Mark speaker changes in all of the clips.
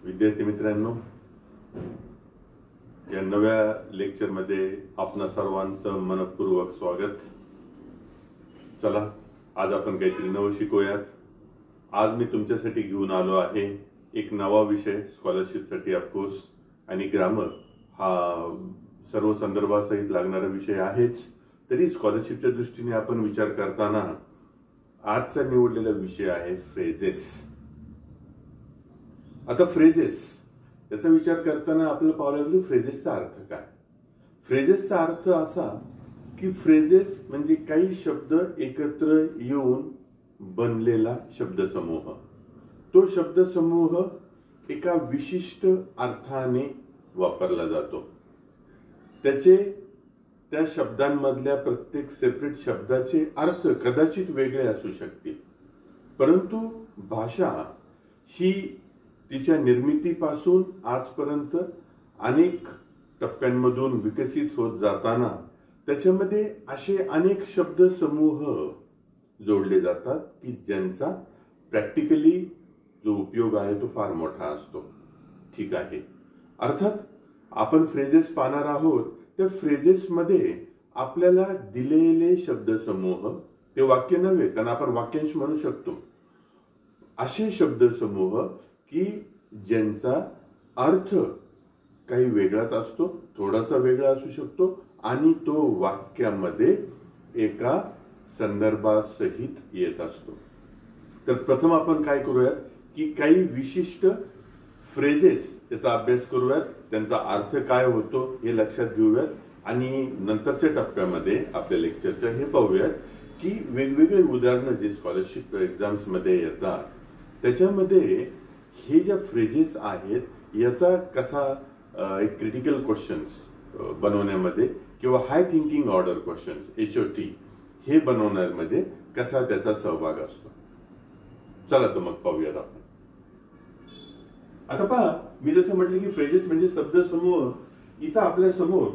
Speaker 1: विद्यार्थी मित्रांनो, या नव्या लेक्चरमध्ये आपणा सर्वांचं मनपूर्वक स्वागत. चला, आज आपण काहीतरी नवं शिकूयात. आज मी तुमच्यासाठी घेऊन आलो आहे एक नवा विषय स्कॉलरशिपसाठी. ऑफकोर्स आणि ग्रामर हा सर्व संदर्भासहित लागणारा विषय आहेच, तरी स्कॉलरशिपच्या दृष्टीने आपण विचार करताना आजचा निवडलेला विषय आहे फ्रेजेस. आता फ्रेजेस याचा विचार करताना आपल्याला पाहावं लागेल फ्रेजेसचा अर्थ काय. फ्रेजेसचा अर्थ असा की फ्रेजेस म्हणजे काही शब्द एकत्र येऊन बनलेला शब्दसमूह. तो शब्दसमूह एका विशिष्ट अर्थाने वापरला जातो. त्या शब्दांमधल्या प्रत्येक सेपरेट शब्दाचे अर्थ कदाचित वेगळे असू शकतील, परंतु भाषा ही तिच्या निर्मितीपासून आजपर्यंत अनेक टप्प्यांमधून विकसित होत जाताना त्याच्यामध्ये असे अनेक शब्द समूह जोडले जातात की ज्यांचा प्रॅक्टिकली जो उपयोग आहे तो फार मोठा असतो. ठीक आहे, अर्थात आपण फ्रेजेस पाहणार आहोत. त्या फ्रेजेस मध्ये आपल्याला दिलेले शब्दसमूह, ते वाक्य नव्हे, त्यांना आपण वाक्यांश म्हणू शकतो, असे शब्दसमूह की ज्यांचा अर्थ काही वेगळाच असतो, थोडासा वेगळा असू शकतो, आणि तो वाक्यामध्ये एका संदर्भासहित येत असतो. तर प्रथम आपण काय करूयात की काही विशिष्ट फ्रेजेस याचा अभ्यास करूयात, त्यांचा अर्थ काय होतो हे लक्षात घेऊयात, आणि नंतरच्या टप्प्यामध्ये आपल्या लेक्चरच्या हे पाहूयात की वेगवेगळे उदाहरणं जे स्कॉलरशिप एक्झाम्स मध्ये येतात त्याच्यामध्ये हे ज्या फ्रेजेस आहेत याचा कसा एक क्रिटिकल क्वेश्चन्स बनवण्यामध्ये किंवा हाय थिंकिंग ऑर्डर क्वेश्चन्स HOT हे बनवण्यामध्ये कसा त्याचा सहभाग असतो. चला तर मग पाहूयात आपण. आता पहा, मी जसं म्हटलं की फ्रेजेस म्हणजे शब्दसमूह. इथं आपल्या समोर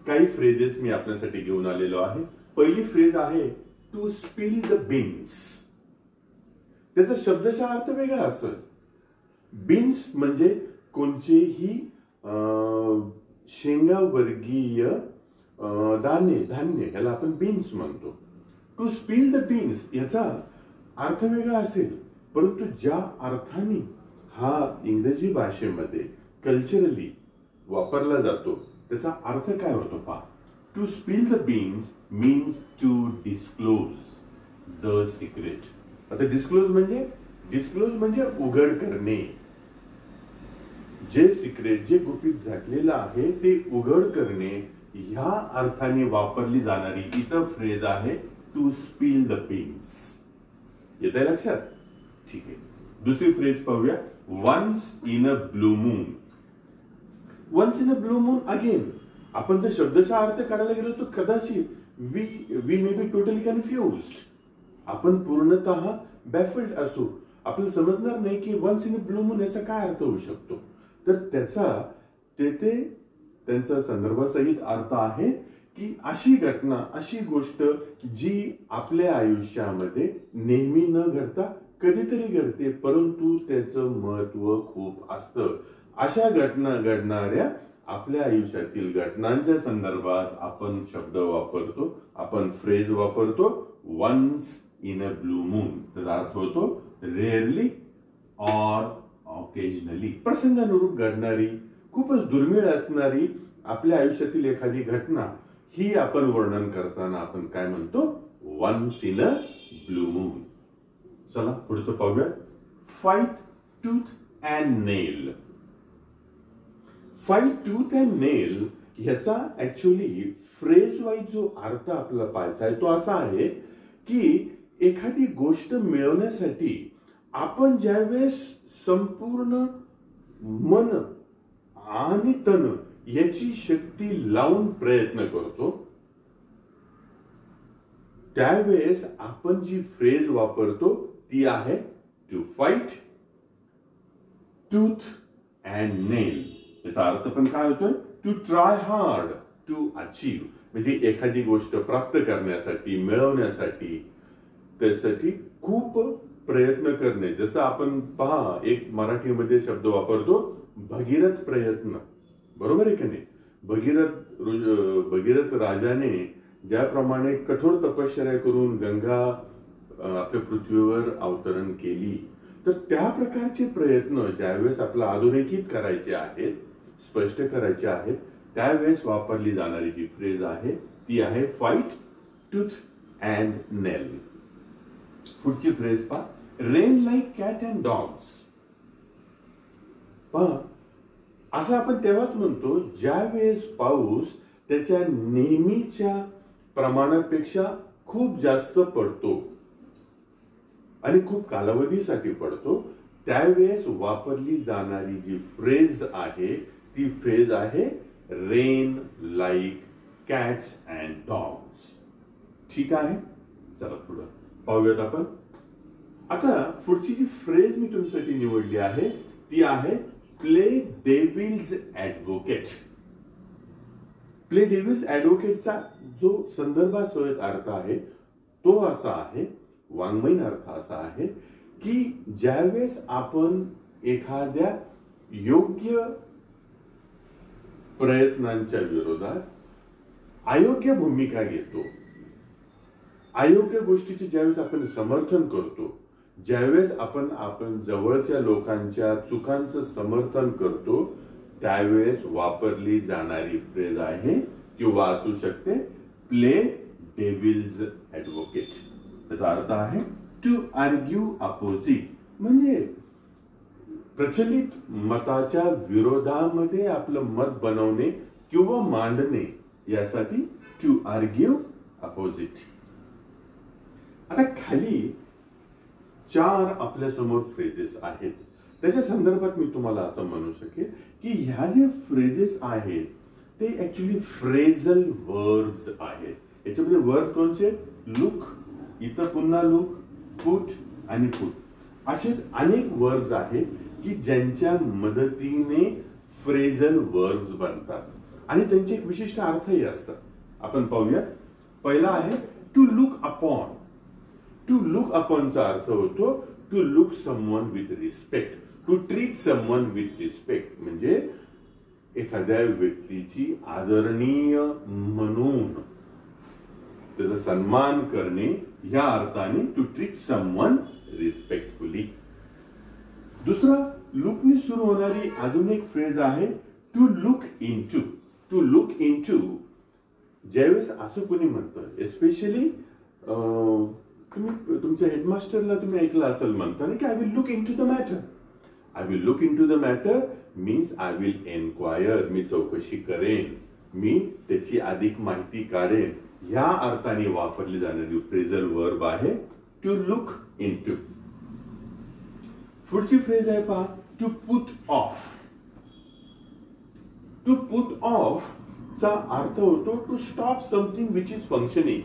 Speaker 1: काही फ्रेजेस मी आपल्यासाठी घेऊन आलेलो आहे. पहिली फ्रेज आहे टू स्पिल द बीन्स. त्याचा शब्दशः अर्थ वेगळा असेल. बीन्स म्हणजे कोणतेही शेंगावर्गीय धान्य, याला आपण बीन्स म्हणतो. टू स्पिल द बीन्स याचा अर्थ वेगळा असेल, परंतु ज्या अर्थाने हा इंग्रजी भाषेमध्ये कल्चरली वापरला जातो त्याचा अर्थ काय होतो पहा. To spill the beans means to disclose the secret. आता डिस्क्लोज म्हणजे उघड करणे. जे सिक्रेट, जे गुपित झाकलेलं आहे ते उघड करणे, ह्या अर्थाने वापरली जाणारी इतर फ्रेज आहे टू स्पिल द बीन्स. येत आहे लक्षात? ठीक आहे. दुसरी फ्रेज पाहूया, once in a blue moon. Once in a blue moon, again आपण जर शब्दशः अर्थ काढायला गेलो तर कदाचित we may be totally confused. आपण पूर्णतः बॅफल्ड असू. आपल्याला समजणार नाही की once in a blue moon याचा काय अर्थ होऊ शकतो. तर त्याचा तेथे त्यांचा संदर्भासहित अर्थ आहे की अशी घटना, अशी गोष्ट जी आपल्या आयुष्यामध्ये नेहमी न घडता कधीतरी घडते, परंतु त्याचं महत्व खूप असतं. अशा घटना घडणाऱ्या आपल्या आयुष्यातील घटनांच्या संदर्भात आपण शब्द वापरतो, आपण फ्रेज वापरतो. Once in a blue moon त्याचा अर्थ होतो रेअरली ऑर ऑकेजनली. प्रसंगानुरूप घडणारी, खूपच दुर्मिळ असणारी आपल्या आयुष्यातील एखादी घटना, ही आपण वर्णन करताना आपण काय म्हणतो, once in a blue moon. चला पुढचं पाहूया, fight tooth and nail. Fight tooth and nail ह्याचा ऍक्च्युअली फ्रेज वाईज जो अर्थ आपल्याला पाहायचा आहे तो असा आहे की एखादी गोष्ट मिळवण्यासाठी आपण ज्यावेळेस संपूर्ण मन आणि तन याची शक्ती लावून प्रयत्न करतो त्यावेळेस आपण जी फ्रेज वापरतो ती आहे to fight tooth and nail. याचा अर्थ पण काय होतोय, to try hard to achieve. म्हणजे एखादी गोष्ट प्राप्त करण्यासाठी, मिळवण्यासाठी, त्यासाठी खूप प्रयत्न करणे. जसं आपण पहा, एक मराठीमध्ये शब्द वापरतो भगीरथ प्रयत्न, बरोबर आहे की नाही? भगीरथ राजाने ज्याप्रमाणे कठोर तपश्चर्या करून गंगा आपल्या पृथ्वीवर अवतरण केली, तर त्या प्रकारचे प्रयत्न ज्यावेळेस आपल्याला अधोरेखित करायचे आहेत, स्पष्ट करायचे आहेत, त्यावेळेस वापरली जाणारी जी फ्रेज आहे ती आहे फाईट टूथ अँड नेल. पुढची फ्रेज पहा, rain like cat and dogs. पहा, असं आपण तेव्हाच म्हणतो ज्यावेळेस पाऊस त्याच्या नेहमीच्या प्रमाणापेक्षा खूप जास्त पडतो आणि खूप कालावधीसाठी पडतो, त्यावेळेस वापरली जाणारी जी फ्रेज आहे ती फ्रेज आहे rain like cats and dogs. ठीक आहे, चला पुढे पाहूयात आपण. आता पुढची जी फ्रेज मी तुमच्यासाठी निवडली आहे ती आहे play devil's advocate. Play devil's ऍडव्होकेटचा जो संदर्भासहित अर्थ आहे तो असा आहे, वाङ्मयीन अर्थ असा आहे की ज्यावेळेस आपण एखाद्या योग्य प्रयत्नांच्या विरोधात अयोग्य भूमिका घेतो, अयोग्य गोष्टीचे ज्यावेळेस आपण समर्थन करतो, ज्यावेळेस आपण जवळच्या लोकांच्या चुकांचं समर्थन करतो, त्यावेळेस वापरली जाणारी फ्रेज आहे किंवा असू शकते प्ले डेव्हिल्स ऍडव्होकेट. त्याचा अर्थ आहे टू आर्ग्यू अपोजिट, म्हणजे प्रचलित मताच्या विरोधामध्ये आपलं मत बनवणे किंवा मांडणे, यासाठी टू आर्ग्यू अपोजिट. आता खाली 4 आपल्या समोर फ्रेजेस आहेत, त्याच्या संदर्भात मी तुम्हाला असं म्हणू शकेल की ह्या जे फ्रेजेस आहेत ते ऍक्च्युली फ्रेझल वर्ब्स आहेत. याच्यामध्ये वर्ब कोणते? लुक, इथं पुन्हा लुक, पुट आणि पुट, असेच अनेक वर्ब्स आहेत की ज्यांच्या मदतीने फ्रेझल वर्ब्स बनतात आणि त्यांचे एक विशिष्ट अर्थही असतात. आपण पाहूया. पहिला आहे to look upon. To look अपॉनचा अर्थ होतो to look someone with respect, to treat someone with respect, म्हणजे एखाद्या व्यक्तीची आदरणीय म्हणून त्याचा सन्मान करणे, या अर्थाने टू ट्रीट समवन रिस्पेक्टफुली. दुसरा, लुकनी सुरू होणारी अजून एक फ्रेज आहे to look into. To look into ज्यावेळेस असं कोणी म्हणतं, एस्पेशली तुम्ही तुमच्या हेडमास्टरला तुम्ही ऐकलं असेल म्हणताना की I will look into the matter. I will look into the matter means I will enquire, मी चौकशी करेन, मी त्याची अधिक माहिती काढेन, ह्या अर्थाने वापरली जाणारी फ्रेझल वर्ब आहे टू लुक इनटू. पुढची फ्रेज आहे पहा, to put off. To put off चा अर्थ होतो to stop something which is functioning.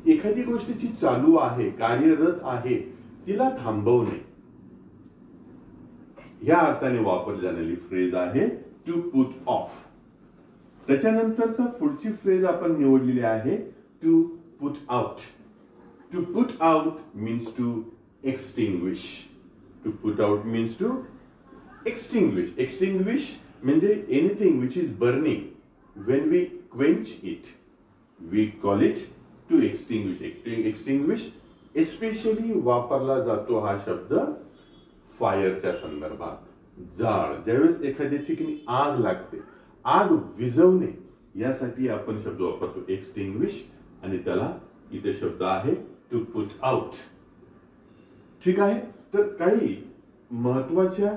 Speaker 1: एखादी गोष्ट जी चालू आहे, कार्यरत आहे, तिला थांबवणे, या अर्थाने वापरली जाणारी फ्रेज आहे टू पुट ऑफ. त्याच्यानंतरचा पुढची फ्रेज आपण निवडलेली आहे to put out. To put out means to extinguish. To put out means to extinguish. Extinguish म्हणजे anything which is burning. When we quench it, we call it to extinguish. Extinguish especially वापरला जातो हा शब्द फायरच्या संदर्भात. जाळ, ज्यावेळेस एखाद्या ठिकाणी आग लागते, आग विझवणे, यासाठी आपण शब्द वापरतो एक्सटिंग्विश, आणि त्याला इथे शब्द आहे टू पुट आउट. ठीक आहे. तर काही महत्वाच्या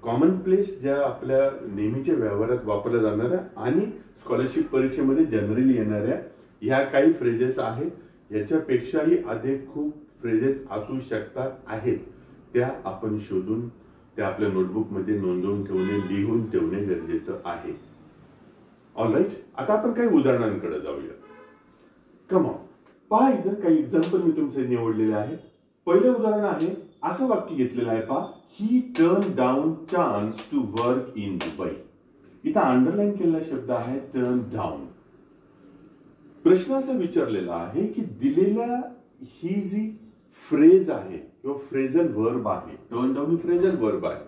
Speaker 1: कॉमन प्लेस ज्या आपल्या नेहमीच्या व्यवहारात वापरल्या जाणाऱ्या आणि स्कॉलरशिप परीक्षेमध्ये जनरली येणाऱ्या ह्या काही फ्रेजेस आहेत. याच्यापेक्षाही अधिक खूप फ्रेजेस असू शकतात आहेत, त्या आपण शोधून त्या आपल्या नोटबुक मध्ये नोंदवून ठेवणे, लिहून ठेवणे गरजेचं आहे. ऑलराईट, आता आपण काही उदाहरणांकडे जाऊया. कमॉन, पहा इथं काही एक्झाम्पल मी तुमचे निवडलेले आहेत. पहिलं उदाहरण आहे, असं वाक्य घेतलेलं आहे पहा, he turn down chance to work in Dubai. इथं अंडरलाईन केलेला शब्द आहे टर्न डाऊन. प्रश्न असा विचारलेला आहे की दिलेल्या ही जी फ्रेज आहे किंवा फ्रेझल वर्ब आहे. टर्न डाऊन ही फ्रेझल वर्ब आहे.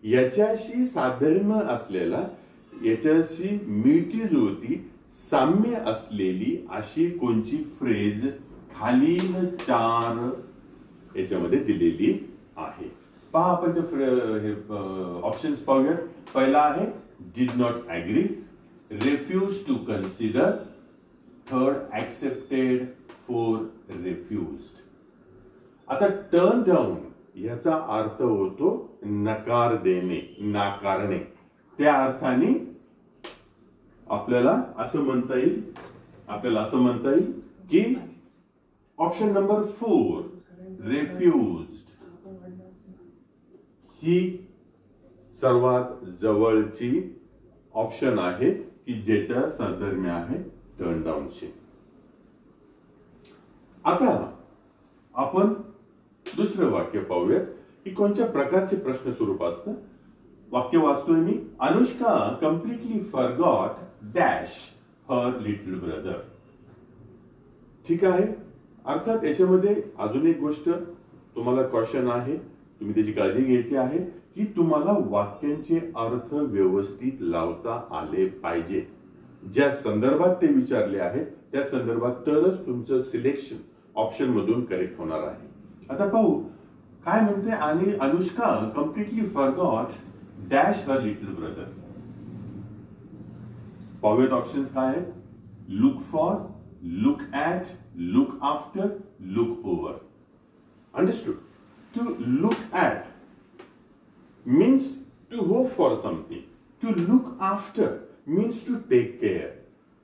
Speaker 1: याच्याशी साधर्म्य असलेला, याच्याशी मिळती जुळती, साम्य असलेली अशी कोणची फ्रेज खालील 4 याच्यामध्ये दिलेली आहे. पहा आपण ते ऑप्शन्स पाहूयात. पहिला आहे did not agree, refuse to consider, third accepted, fourth refused. आता टर्न डाऊन याचा अर्थ होतो नकार देणे, नाकारणे. त्या अर्थाने आपल्याला असं म्हणता येईल की ऑप्शन नंबर 4 रेफ्युज्ड ही सर्वात जवळची ऑप्शन आहे की ज्याच्या साधर्म्य आहे टर्न डाऊनशी. आता आपण दुसरं वाक्य पाहूयात की कोणत्या प्रकारचे प्रश्न स्वरूप असतं. वाक्य वाचतोय मी. Anushka completely forgot dash her little brother. ठीक आहे. अर्थात याच्यामध्ये अजून एक गोष्ट तुम्हाला क्वेश्चन आहे, तुम्ही त्याची काळजी घ्यायची आहे की तुम्हाला वाक्यांचे अर्थ व्यवस्थित लावता आले पाहिजे. ज्या संदर्भात ते विचारले आहे त्या संदर्भात तरच तुमचं सिलेक्शन ऑप्शन मधून करेक्ट होणार आहे. आता पाहू काय म्हणते. आणि Anushka completely forgot dash her little brother. पाहूयात ऑप्शन्स काय आहेत. Look for, look at, look after, look over. Understood. To look at means to hope for something. To look after means to take care.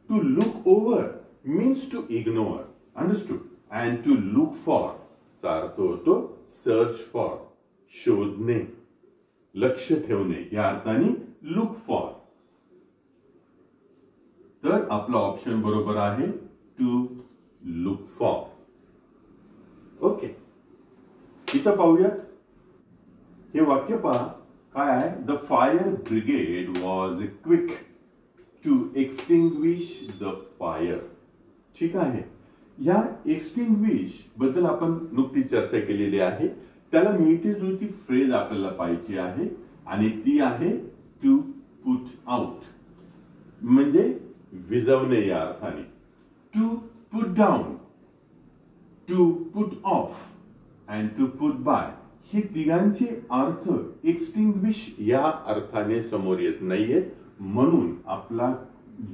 Speaker 1: To look over means to ignore. Understood? And to look for चा अर्थ होतो search for, शोधणे, लक्ष ठेवणे. या अर्थाने look for. तर आपला ऑप्शन बरोबर आहे to look for. ओके. इथं पाहूयात. हे वाक्य पहा काय आहे. The fire brigade was quick to extinguish the fire. ठीक आहे. या एक्सटिंग्विश बद्दल आपण नुकतीच चर्चा केलेली आहे. त्याला मिळती जुळती फ्रेज आपल्याला पाहिजे आहे आणि ती आहे टू पुट आउट, म्हणजे विझवणे या अर्थाने. To put down, to put off and to put by हे तिघांचे अर्थ एक्सटिंग्विश या अर्थाने समोर येत नाहीये. म्हणून आपला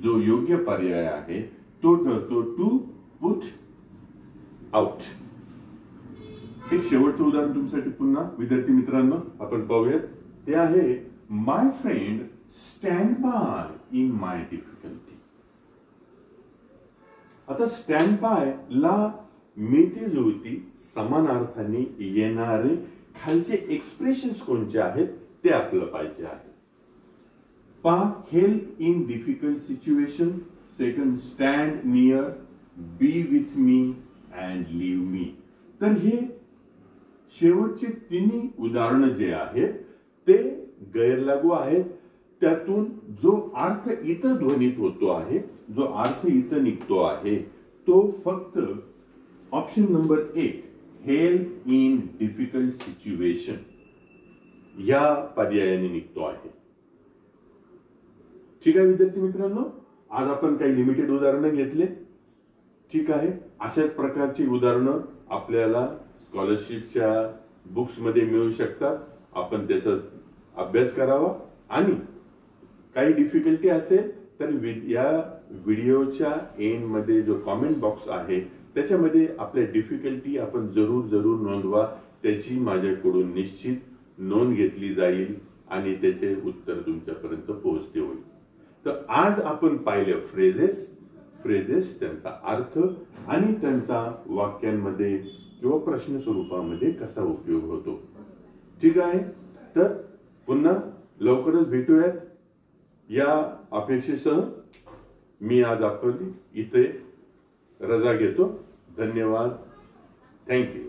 Speaker 1: जो योग्य पर्याय आहे तो ठरतो टू पुट आउट. एक शेवटचं उदाहरण तुमच्यासाठी पुन्हा विद्यार्थी मित्रांनो आपण पाहूयात. ते आहे my friend stand by in my difficulty. आता स्टँड बाय ला मिळती जुळती समान अर्थाने येणारे खालचे एक्सप्रेशन्स कोणते आहेत ते आपल्याला पाहिजे आहे. पहा help in difficult situation, second stand near, be with me and leave me. तर हे शेवटचे तिन्ही उदाहरणं जे आहेत ते गैरलागू आहेत. त्यातून जो अर्थ इथं ध्वनित होतो आहे, जो अर्थ इथं निघतो आहे तो फक्त option number 1 help in difficult situation या पर्यायाने निघतो आहे. ठीक आहे विद्यार्थी मित्रांनो. आज आपण काही लिमिटेड उदाहरणं घेतले. ठीक आहे. अशाच प्रकारची उदाहरणं आपल्याला स्कॉलरशिपच्या बुक्स मध्ये मिळू शकतात. आपण त्याचा अभ्यास करावा आणि काही डिफिकल्टी असेल तर या व्हिडिओच्या एंड मध्ये जो कॉमेंट बॉक्स आहे त्याच्यामध्ये आपल्या डिफिकल्टी आपण जरूर नोंदवा. त्याची माझ्याकडून निश्चित नोंद घेतली जाईल आणि त्याचे उत्तर तुमच्यापर्यंत पोहोचते होईल. तर आज आपण पाहिले फ्रेजेस त्यांचा अर्थ आणि त्यांचा वाक्यांमध्ये किंवा प्रश्न स्वरूपामध्ये कसा उपयोग होतो. ठीक आहे. तर पुन्हा लवकरच भेटूयात या अपेक्षेसह मी आज आपण इथे रजा घेतो. धन्यवाद. थँक्यू.